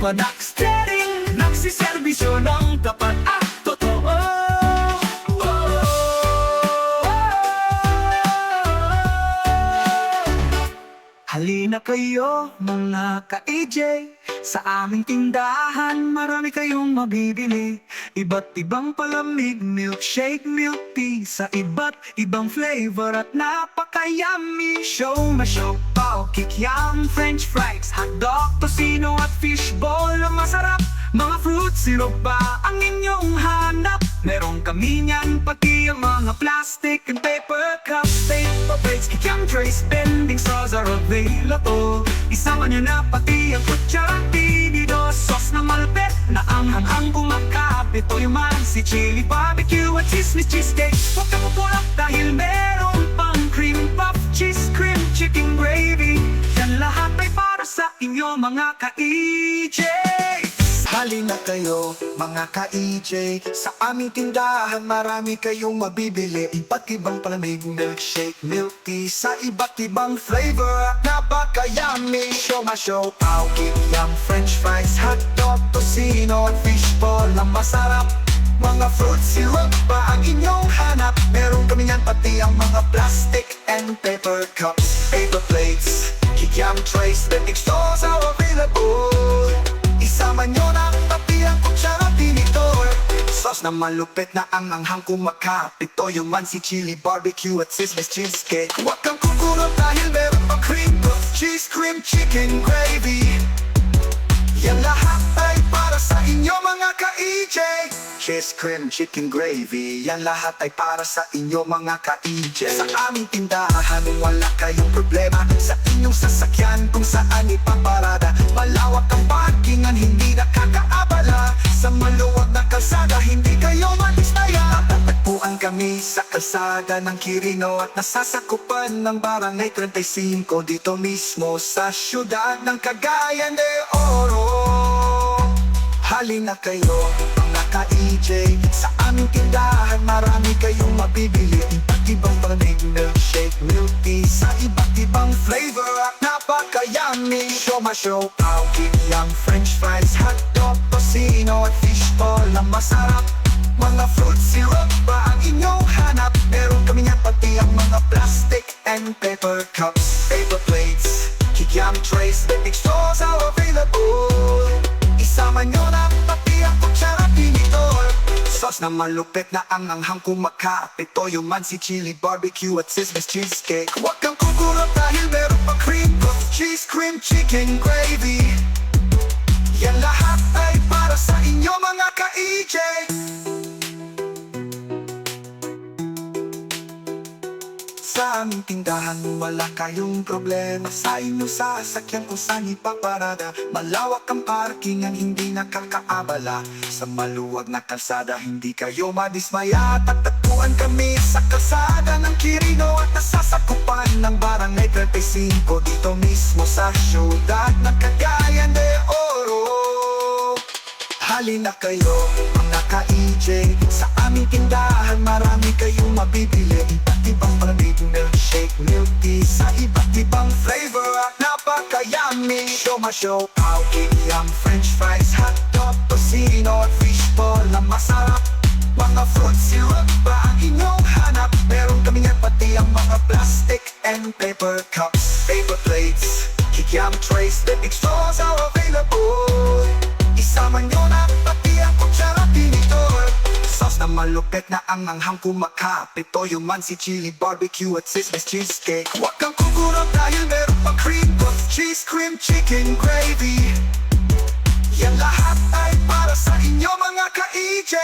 panak steering, nagsiservisyo ng tapat at totoo. Halina kayo mga ka-EJ, sa aming tindahan marami kayong mabibili. Iba't ibang palamig, milkshake, milk tea, sa iba't ibang flavor at napaka-yummy. Show na show, pao, kikiam, french fries, hotdog, tocino at fishball na masarap. Mga fruit syrup ba ang inyong hanap? Meron kami niyan, pati ang mga plastic and paper cups, paper plates, kikiam trays, bending straws are available. Isama niyo na pati ang kutsara, tinido, sauce na malupit na ang kumakapit. Ito yung man si chili barbecue at chismis cheesecake. Huwag ka mapulak dahil meron pang cream puff, cheese cream, chicken gravy. Yan lahat ay para sa inyo mga ka-EJ. Halina kayo mga ka-EJ, sa aming tindahan marami kayong mabibili. Iba't ibang palamig, milkshake, milk tea, sa iba't ibang flavor at napaka-yummy. Show ma show, pao, kikiam, french fries, hotdog, tocino at fishball na masarap. Mga fruit syrup pa ang inyong hanap? Meron kami yan, pati ang mga plastic and paper cups, paper plates, kikiam trays, bending straws are available. Isama nyo na pati ang kutsara, tinidor, sauce na malupit na ang anghang kumakapit. Ito yung man si chili barbecue at chismis cheesecake. Huwag kang kukulot dahil meron pang cream puff, cheese cream, chicken gravy. Yan lahat ay para sa inyo mga ka-EJ. Cheese cream, chicken gravy, yan lahat ay para sa inyo mga ka-EJ. Sa aming tindahan wala kayong problema sa inyong sasakyan kung saan ipaparada. Malawak ang parkingan, hindi nakakaabala. Sa maluwag na kalsada, hindi kayo madismaya. Natatagpuan kami sa kalsada ng Quirino at nasasakupan ng Barangay 35, dito mismo sa siyudad ng Cagayan de Oro. Halina kayo mga ka-EJ, sa aming tindahan marami kayong mabibili. Iba't ibang palamig, milkshake, milk tea, sa iba't ibang flavor at napaka-yummy. Show ma show, pao, kikiam, french fries, hotdog, tocino at fishball na masarap. Mga fruit syrup ba ang inyong hanap? Meron kami nga pati ang mga plastic and paper cups, paper plates, kikiam trays, bending straws are available. Isama nyo na pati ang kutsara, tinidor, sauce na malupit na ang anghang kumakapit. Ito yung man si chili barbecue at chismis cheesecake. Huwag kang kukulot dahil meron pang cream puff, cheese cream, chicken gravy. Yan lahat ay para sa inyo mga ka-EJ. Sa aming tindahan wala kayong problema sa inyong sasakyan kung saan ipaparada. Malawak ang parkingan, hindi nakakaabala. Sa maluwag na kalsada, hindi kayo madismaya. Tatagpuan kami sa kalsada ng Quirino at nasasakupan ng Barangay 35, dito mismo sa siyudad ng Cagayan de Oro. Halina kayo mga ka-EJ, sa aming tindahan marami kayong mabibili. Iba't ibang palamig, milkshake, milk tea, sa iba't ibang flavor at napaka-yummy. Show ma show, pao, kikiam, french fries, hotdog, tocino at fishball na masarap. Mga fruit syrup ba ang inyong hanap? Meron kami nga pati ang mga plastic and paper cups, paper plates, kikiam trays, bending straws are available. Isama nyo na pati ang kutsara, tinidor, sauce na malupit na ang anghang kumakapit. Ito yung man si chili barbecue at chismis cheesecake. Huwag kang kukulot dahil meron pang cream puff, cheese cream, chicken gravy. Yan lahat ay para sa inyo mga ka-EJ.